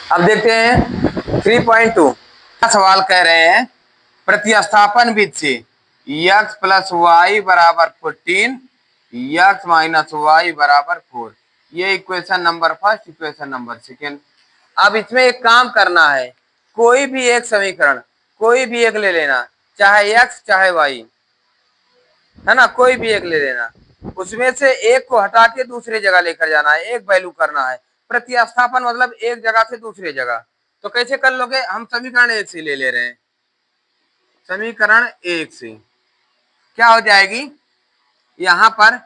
अब देखते हैं 3.2 सवाल कह रहे हैं प्रतिस्थापन विधि से x प्लस वाई बराबर 14 x माइनस वाई बराबर 4। ये equation number first, equation number second. अब इसमें एक काम करना है, कोई भी एक समीकरण कोई भी एक ले लेना, चाहे x चाहे y, है ना, कोई भी एक ले लेना, उसमें से एक को हटा के दूसरी जगह लेकर जाना है, एक वैल्यू करना है। प्रतिस्थापन मतलब एक जगह से दूसरी जगह। तो कैसे कर लोगे? हम समीकरण एक से ले रहे हैं। समीकरण एक से क्या हो जाएगी, यहां पर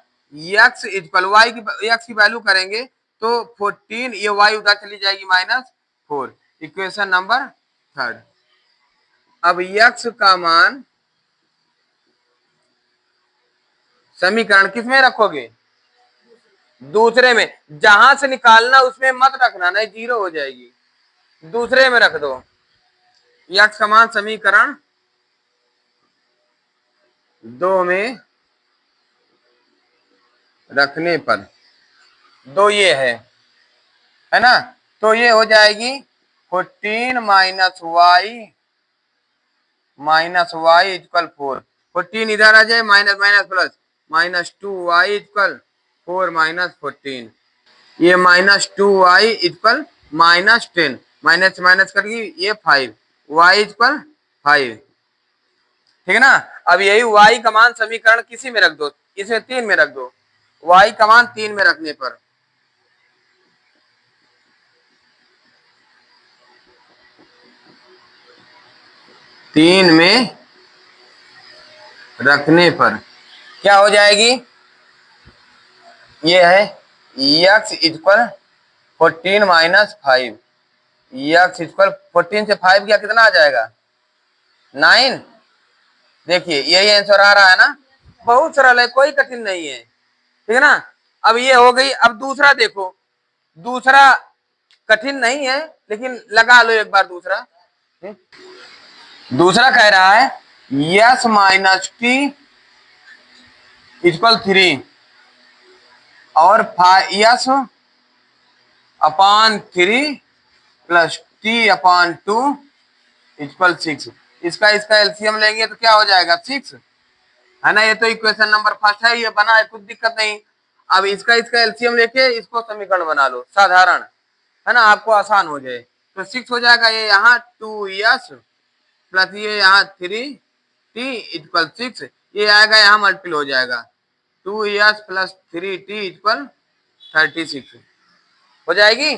x इक्वल वाई की x की वैल्यू करेंगे तो 14, ये y उधर चली जाएगी -4। Equation number third. अब x का मान समीकरण किस में रखोगे? दूसरे में। जहां से निकालना उसमें मत रखना, नहीं जीरो हो जाएगी, दूसरे में रख दो। x का मान समीकरण 2 में रखने पर, 2 ये है ना, तो ये हो जाएगी 14 माइनस वाई इक्वल 4। 14 इधर आ जाए, minus minus plus, -2y equal 4 minus 14। ये -2y इक्वल -10, माइनस माइनस करके ये 5, y इक्वल 5। ठीक है ना। अब यही y का मान समीकरण किसी में रख दो, इसमें 3 में रख दो। y का मान 3 में रखने पर 3 में रखने पर क्या हो जाएगी? ये है x equal 14 minus 5। x equal 14 से 5 क्या कितना आ जाएगा? 9। देखिए यही आंसर आ रहा है ना, बहुत सरल है, कोई कठिन नहीं है। ठीक है ना। अब ये हो गई। अब दूसरा देखो, दूसरा कठिन नहीं है लेकिन लगा लो एक बार दूसरा। दूसरा कह रहा है यस माइनस टी इक्वल 3 और यस अपान 3 प्लस टी अपान 2 इक्वल 6। इसका एलसीएम लेंगे तो क्या हो जाएगा? 6, है ना। ये तो इक्वेशन नंबर फर्स्ट है, ये बना है, कुछ दिक्कत नहीं। अब इसका एलसीएम लेके इसको समीकरण बना लो साधारण, है ना, आपको आसान हो जाए। तो 6 हो जाएगा, ये यहाँ 2s प्लस ये यहाँ 3t इक्वल 6, ये आएगा यहाँ मल्टीपल हो जाएगा, 2s प्लस 3t इक्वल 36 हो जाएगी।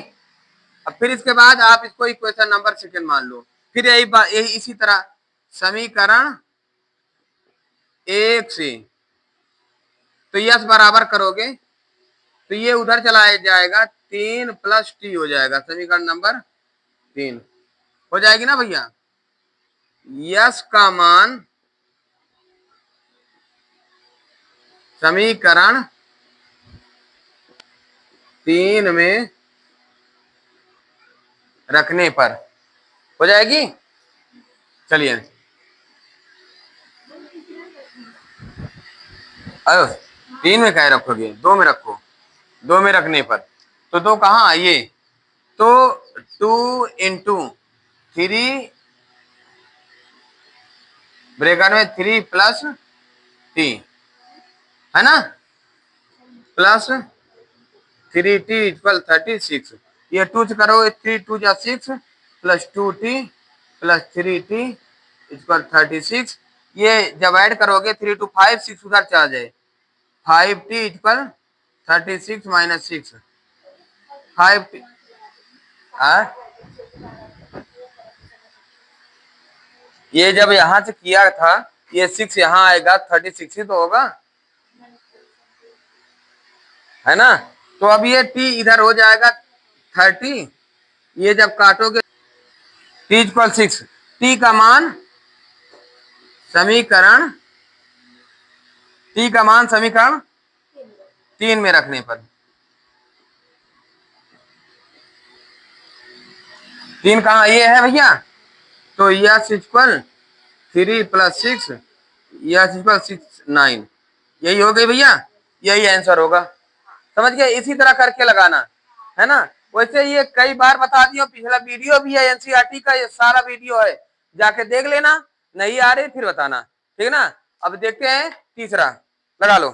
अब फिर इसके बाद आप इसको इक्वेशन नंबर सेकेंड मान लो। फिर यही इसी तरह समीकरण एक से तो यस बराबर करोगे तो ये उधर चला जाएगा, 3 प्लस टी हो जाएगा, समीकरण नंबर 3 हो जाएगी ना भैया। यस का मान समीकरण 3 में रखने पर हो जाएगी। चलिए अरे 3 में क्या रखोगे? 2 में रखो, 2 में रखने पर तो 2 कहाँ आइए, तो 2 इंटू 3 ब्रेकर में 3 प्लस टी, है ना, प्लस 3t इक्वल 36। ये 2 से करो, 3 2 जा 6 plus 2t plus 3t equal 36। ये जब ऐड करोगे 3 to 5, 6 उधर चला जाए, 5t इक्वल 36 माइनस 6, 5t। ये जब यहां से किया था, ये 6 यहाँ आएगा, 36 ही तो होगा, है ना। तो अब ये t इधर हो जाएगा 30, ये जब काटोगे t इक्वल 6, t का मान समीकरण समीकरण 3 में रखने पर, 3 कहाँ ये है भैया, तो yes equal 3 plus 6, yes equal 6 9, यही हो गई भैया, यही आंसर होगा। समझ गए? इसी तरह करके लगाना, है ना। वैसे ये कई बार बता दियो, पिछला वीडियो भी है एनसीईआरटी का, ये सारा वीडियो है, जाके देख लेना। नहीं आ रही फिर बताना, ठीक है ना। अब देखते हैं तीसरा, लगा लो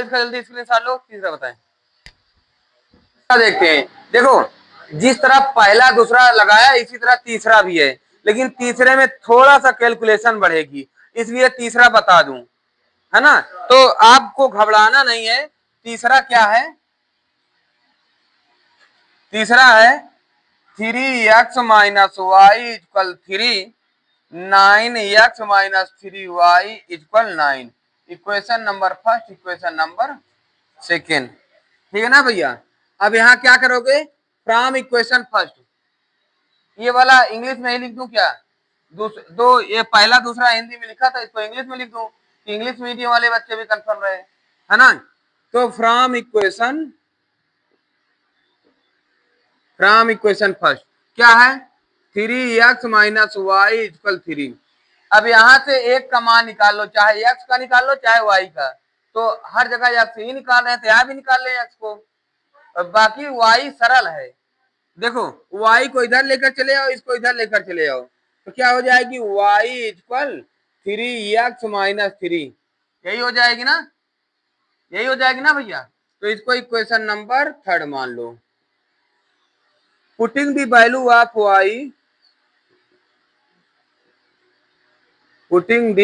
इसका जल्दी स्क्रीनशॉट लो, तीसरा बताएं। देखते हैं, देखो जिस तरह पहला दूसरा लगाया इसी तरह तीसरा भी है, लेकिन तीसरे में थोड़ा सा कैलकुलेशन बढ़ेगी, इसलिए तीसरा बता दूं, है ना। तो आपको घबराना नहीं है। तीसरा क्या है? तीसरा है 3x minus y equal 3, 9x minus 3y equal 9। Equation number first, equation number second, ठीक है ना भैया। अब यहाँ क्या करोगे? फ्रॉम इक्वेशन फर्स्ट, ये वाला इंग्लिश में ही लिख दूं क्या? दो ये पहला दूसरा हिंदी में लिखा था, इसको इंग्लिश में लिख दूं, इंग्लिश मीडियम वाले बच्चे भी कंफर्म रहे, है ना। तो फ्रॉम इक्वेशन फर्स्ट क्या है? 3x minus y equal 3। अब यहां से एक का मान निकाल लो, चाहे x का निकाल लो चाहे y का, तो हर जगह x ही निकाल रहे हैं तो यहां भी निकाल लें x को, और बाकी y सरल है। देखो y को इधर लेकर चले आओ, इसको इधर लेकर चले आओ, तो क्या हो जाएगी? y इक्वल 3x माइनस 3, यही हो जाएगी ना, यही हो जाएगी ना भैया। तो इसको इक्वेशन नंबर थर्ड मान लो। Putting the value of y, putting the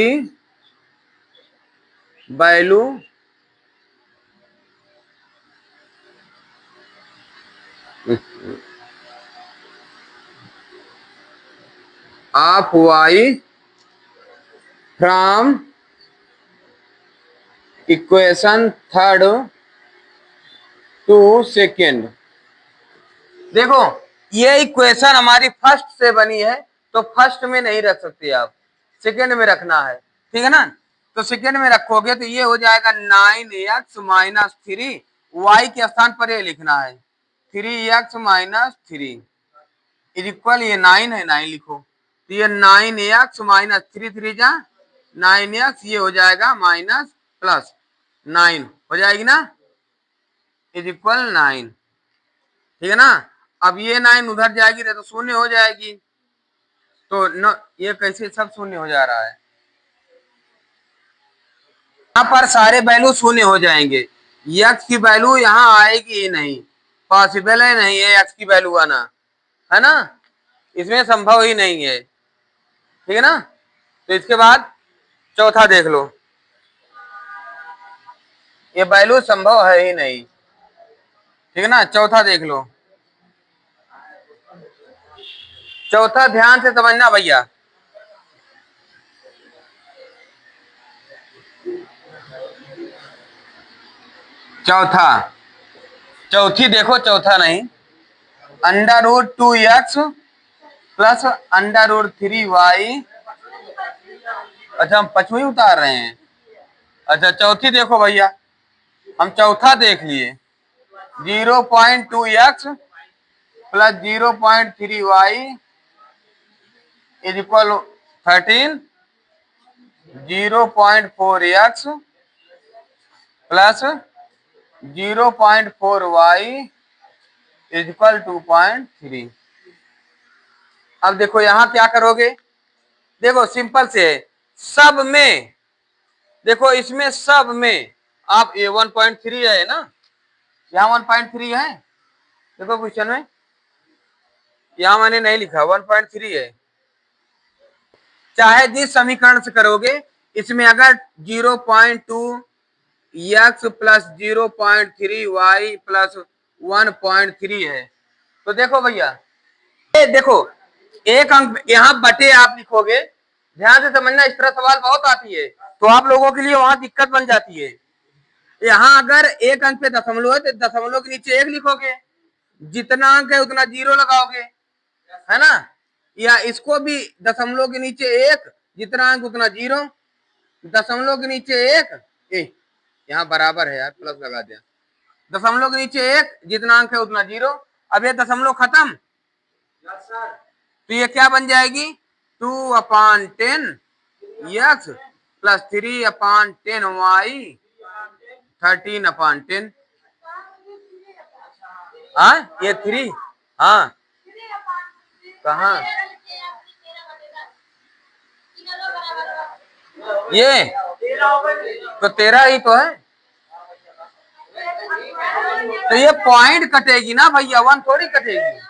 value of y from equation third to second. देखो ये इक्वेशन हमारी फर्स्ट से बनी है, तो फर्स्ट में नहीं रख सकते आप, सेकेंड में रखना है, ठीक है ना। तो सेकेंड में रखोगे तो ये हो जाएगा 9x माइनस 3, वाई के स्थान पर ये लिखना है 3x माइनस 3 इज इक्वल, ये 9 है 9 लिखो, तो ये 9x माइनस 3 3 जा 9x, ये हो जाएगा माइनस प्लस 9 हो जाएगी ना, इज इक्वल 9, ठीक है ना। अब ये 9 उधर जाएगी तो शून्य हो जाएगी, तो न ये कैसे सब शून्य हो जा रहा है, यहाँ पर सारे वैल्यू शून्य हो जाएंगे, x की वैल्यू यहाँ आएगी ही नहीं, पॉसिबल है नहीं है x की वैल्यू आना, है ना, इसमें संभव ही नहीं है, ठीक है ना। तो इसके बाद चौथा देख लो, ये वैल्यू संभव है ही नहीं, ठीक है ना। चौथा देख लो, चौथा ध्यान से समझना भैया। चौथी देखो, चौथा नहीं, √2x प्लस √3y। अच्छा हम पचवी उतार रहे हैं। अच्छा चौथी देखो भैया, हम चौथा देख लिए, 0.2x plus 0.3y is equal 13, 0.4x plus 0.4y is equal 2.3। अब देखो यहां क्या करोगे? देखो सिंपल से है, सब में देखो, इसमें सब में आप ये 1.3 है ना, यहाँ 1.3 है, देखो क्वेश्चन में यहाँ मैंने नहीं लिखा 1.3 है। चाहे जिस समीकरण से करोगे, इसमें अगर 0.2x प्लस 0.3y प्लस 1.3 है, तो देखो भैया, देखो एक अंक यहाँ बटे आप लिखोगे, ध्यान से समझना, इस तरह सवाल बहुत आती है, तो आप लोगों के लिए वहां दिक्कत बन जाती है। यहाँ अगर एक अंक पे दशमलव है तो दशमलव के नीचे 1 लिखोगे, जितना अंक है उतना 0 लगाओगे, है ना। या इसको भी दशमलव के नीचे 1, जितना अंक उतना 0, दशमलव के नीचे 1, यहाँ बराबर है यार, प्लस लगा दिया, दशमलव के नीचे 1, जितना अंक है उतना 0। अब ये दशमलव खत्म, तो ये क्या बन जाएगी? 2/10 x प्लस 3/10 y 13/10। हाँ ये 3, हाँ कहाँ ये तो 13 ही तो है, तो ये पॉइंट कटेगी ना भैया, 1 थोड़ी कटेगी,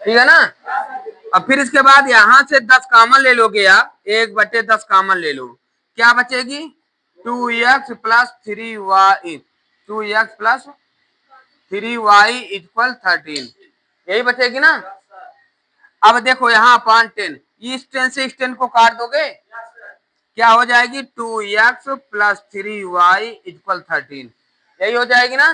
ठीक है ना। अब फिर इसके बाद यहां से 10 कॉमन ले लोगे आप, 1/10 कॉमन ले लो, क्या बचेगी 2x plus 3y, 2x plus 3y equal 13, यही बचेगी ना। अब देखो यहाँ अपॉन 10, इस 10 से इस 10 को काट दोगे, क्या हो जाएगी 2x प्लस 3y इक्वल 13, यही हो जाएगी ना,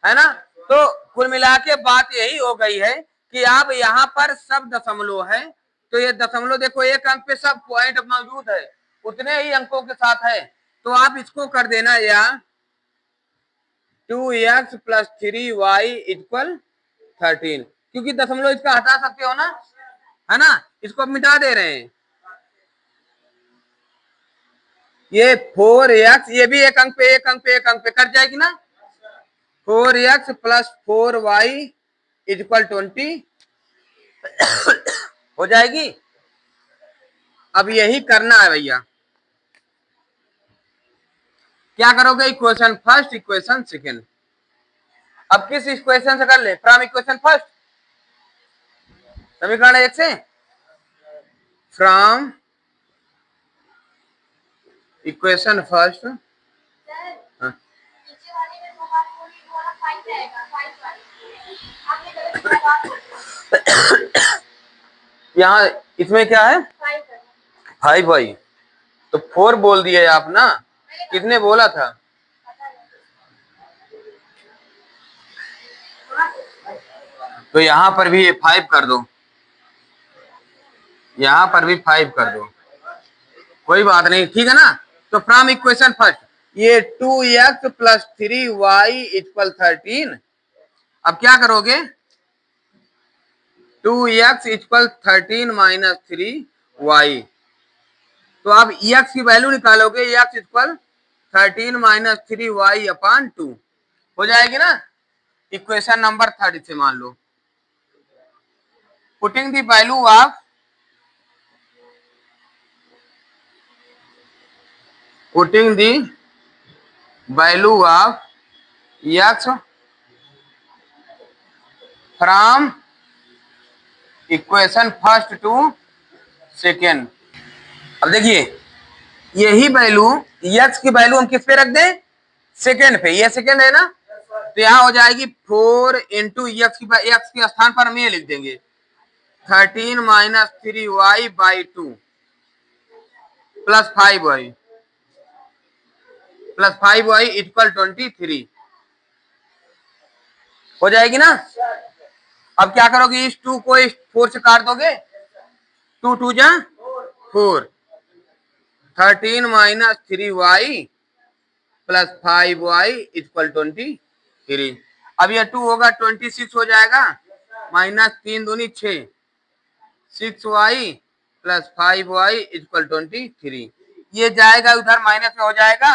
है ना। तो कुल मिला के बात यही हो गई है कि आप यहाँ पर सब दशमलव है, तो ये दशमलव देखो एक अंक पे सब पॉइंट मौजूद है, उतने ही अंकों के साथ है, तो आप इसको कर देना या 2x प्लस 3y इक्वल 13, क्योंकि दशमलव इसका हटा सकते हो ना, है ना, इसको मिटा दे रहे हैं। ये 4x, ये भी एक अंक पे एक अंक पे एक अंक पे कट जाएगी ना, 4x प्लस 4y इक्वल 20 हो जाएगी। अब यही करना है भैया, क्या करोगे इक्वेशन फर्स्ट इक्वेशन सेकंड। अब किस इक्वेशन से कर ले, फ्रॉम इक्वेशन फर्स्ट, समीकरण 1 से, फ्रॉम इक्वेशन फर्स्ट, यहाँ इसमें क्या है 5 भाई, तो 4 बोल दिए आप ना, कितने बोला था, तो यहाँ पर भी 5 कर दो, यहाँ पर भी 5 कर दो, कोई बात नहीं, ठीक है ना। तो फ्रॉम इक्वेशन फर्स्ट, ये 2x प्लस 3y इक्वल 13, अब क्या करोगे 2x इक्वल 13 माइनस 3y, तो आप x की वैल्यू निकालोगे, x equal 13 minus 3y upon 2 हो जाएगी ना। इक्वेशन नंबर 3 से मान लो, putting the value of x from equation first to second. अब देखिए यही वैल्यू x की वैल्यू हम किस पे रख दें, सेकेंड पे, ये सेकेंड है ना, तो यहाँ हो जाएगी 4 इंटू एक्स के स्थान पर हम ये लिख देंगे 13 minus 3y by 2 plus 5y equal 23 हो जाएगी ना। अब क्या करोगे, इस 2 को इस 4 से काट दोगे, 2 2 जा 4, 13 minus 3y plus 5y equal 23, अब यह 2 होगा 26 हो जाएगा, माइनस 3 दूनी 6, 6y प्लस 5y इक्वल 23, ये जाएगा उधर माइनस में हो जाएगा,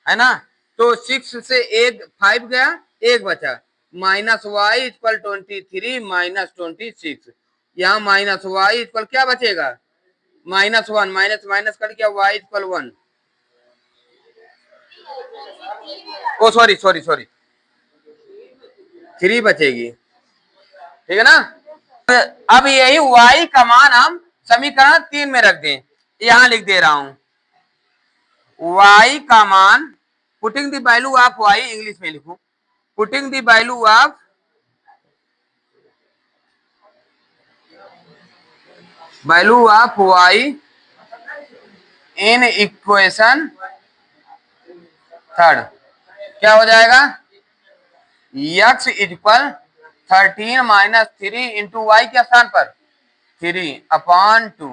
है ना। तो 6 से एक 5 गया, एक बचा, माइनस वाई इक्वल 23 माइनस 26, यहाँ माइनस वाई इक्वल क्या बचेगा -1, माइनस माइनस कर क्या, वाई इक्वल 1, ओ सॉरी 3 बचेगी, ठीक है ना। अब यही y का मान हम समीकरण 3 में रख दें, यहां लिख दे रहा हूं y का मान, putting the value of y, English में लिखूं, putting the value of y in equation third, क्या हो जाएगा x equal 13 minus 3 into y के स्थान पर 3 अपॉन 2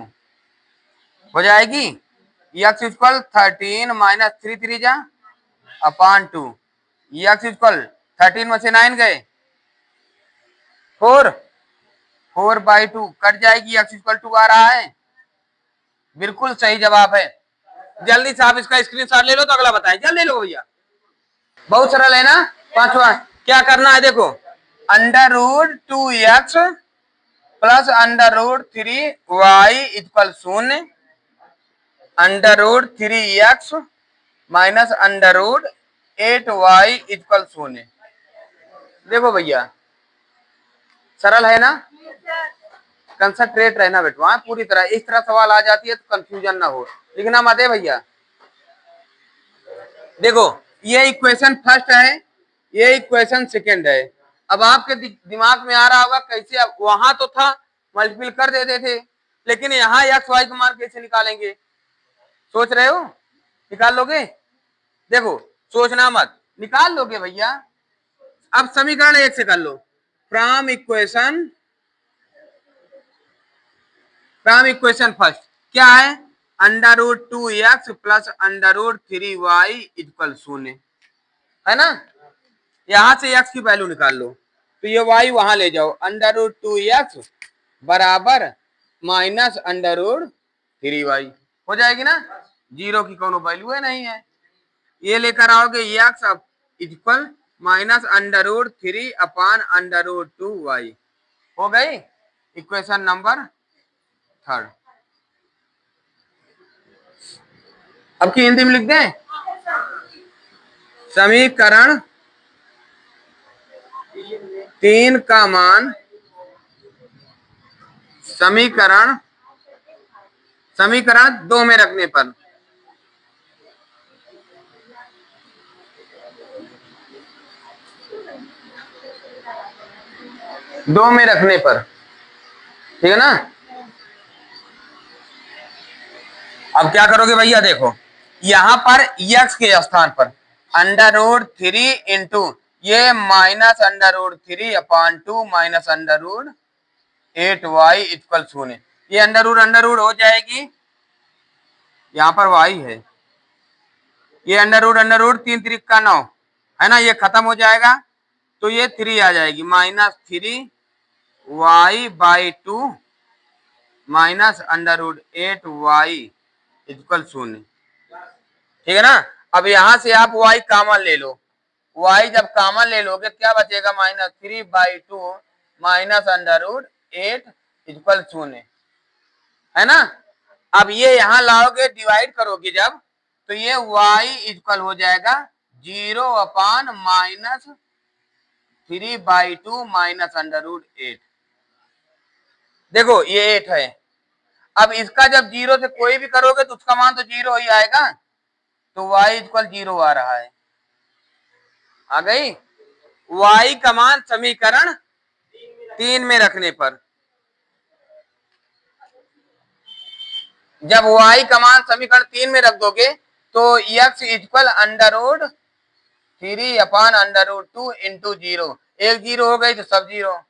हो जाएगी, x इक्वल 13 माइनस 3 3 जा अपॉन 2, x इक्वल 13 में से 9 गए 4 बाई 2 कट जाएगी, x इक्वल 2 आ रहा है, बिल्कुल सही जवाब है। जल्दी से आप इसका स्क्रीनशॉट ले लो तो अगला बताएं, जल्दी लो भैया। बहुत सरल है ना। पांचवा क्या करना है, देखो under root 2x plus under root 3y equal 0, under root 3x minus under root 8y equal 0। देखो भैया सरल है ना। कंसंट्रेट रहना बेटवा पूरी तरह, इस तरह सवाल आ जाती है तो कंफ्यूजन ना हो, लिखना मत है भैया। देखो ये इक्वेशन फर्स्ट है, ये इक्वेशन सेकंड है। अब आपके दिमाग में आ रहा होगा कैसे, अब वहां तो था मल्टीपल कर देते थे, लेकिन यहाँ एक्स वाई का मान कैसे निकालेंगे, सोच रहे हो? निकाल लोगे? देखो सोचना मत, निकाल लोगे भैया। अब समीकरण एक से कर लो। फ्रॉम इक्वेशन फर्स्ट क्या है, under root 2x plus under root 3y equal 0 है ना। यहां से x की वैल्यू निकाल लो, तो ये y वहां ले जाओ, अंडर रूट 2x बराबर माइनस अंडर रूट 3y हो जाएगी ना। जीरो की कोनो वैल्यू है नहीं है, ये लेकर आओगे x अब equal minus under root 3 upon under root 2y हो गई इक्वेशन नंबर थर्ड। अब की हिंदी में लिख दें, समीकरण 3 का मान समीकरण 2 में रखने पर ठीक है ना। अब क्या करोगे भैया, देखो यहां पर x के स्थान पर अंडर रूट 3 इंटू ये minus under root 3 upon 2 minus under root 8y equal 0, ये अंडर रूट हो जाएगी, यहाँ पर y है, ये अंडर रूट 3 3 का 9 है ना, ये खत्म हो जाएगा तो ये 3 आ जाएगी, minus 3y by 2 minus under root 8y equal 0, ठीक है ना। अब यहां से आप y कॉमन ले लो, y जब कॉमन ले लोगे क्या बचेगा, minus 3/2 minus under root 8 equal 0 है ना। अब ये यहां लाओगे डिवाइड करोगे जब, तो ये y इक्वल हो जाएगा 0 upon minus 3/2 minus under root 8। देखो ये 8 है, अब इसका जब 0 से कोई भी करोगे तो उसका मान तो 0 ही आएगा, तो y इक्वल 0 आ रहा है, आ गई। y का मान समीकरण 3 में रखने पर, जब y का मान समीकरण 3 में रख दोगे तो x equal under root 3 upon under root 2 into 0, एक 0 हो गई तो सब 0,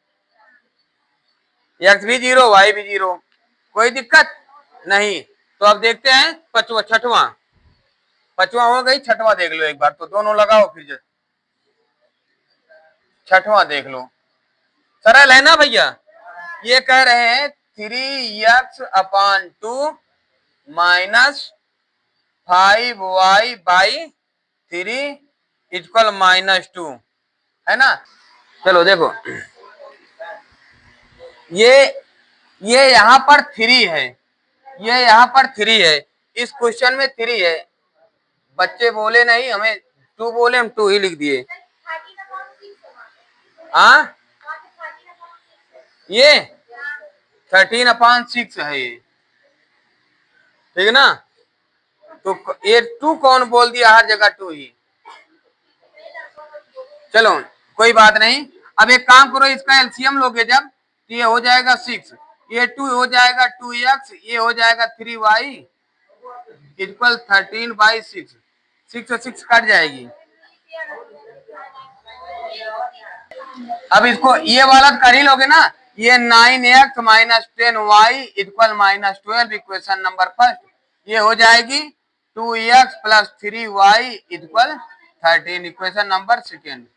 x भी 0 y भी 0, कोई दिक्कत नहीं। तो अब देखते हैं पांचवा हो गई, छठवां देख लो एक बार, तो दोनों लगाओ फिर छठवां देख लो, सरल है ना भैया। ये कह रहे हैं 3x upon 2 minus 5y by 3 equal -2 है ना। चलो देखो ये यहां पर 3 है, ये यहां पर 3 है, इस क्वेश्चन में 3 है, बच्चे बोले नहीं हमें 2 बोले, हम 2 ही लिख दिए। हाँ ये 13/6 है ये, ठीक है ना। तो ये 2 कौन बोल दिया, हर जगह 2 ही, चलो कोई बात नहीं। अब एक काम करो, इसका एलसीएम लोगे जब तो ये हो जाएगा 6, ये 2 हो जाएगा 2x, ये हो जाएगा 3y इक्वल 13/6, 6 और 6 कट जाएगी। अब इसको ये वाला कर ही लोगे ना, ये 9x minus 10y equal -12 equation number first, ये हो जाएगी 2x plus 3y equal 13 equation number second,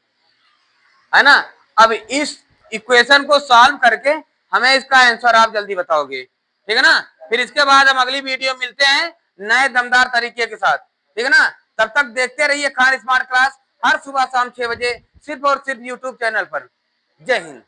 है ना। अब इस इक्वेशन को सॉल्व करके हमें इसका आंसर आप जल्दी बताओगे, ठीक है ना। फिर इसके बाद हम अगली वीडियो मिलते हैं नए दमदार तरीके के साथ, ठीक है ना। तब तक देखते रहिए खान स्मार्ट क्लास। हर सुबह शाम 6 बजे सिर्फ और सिर्फ यूट्यूब चैनल पर। जय हिंद।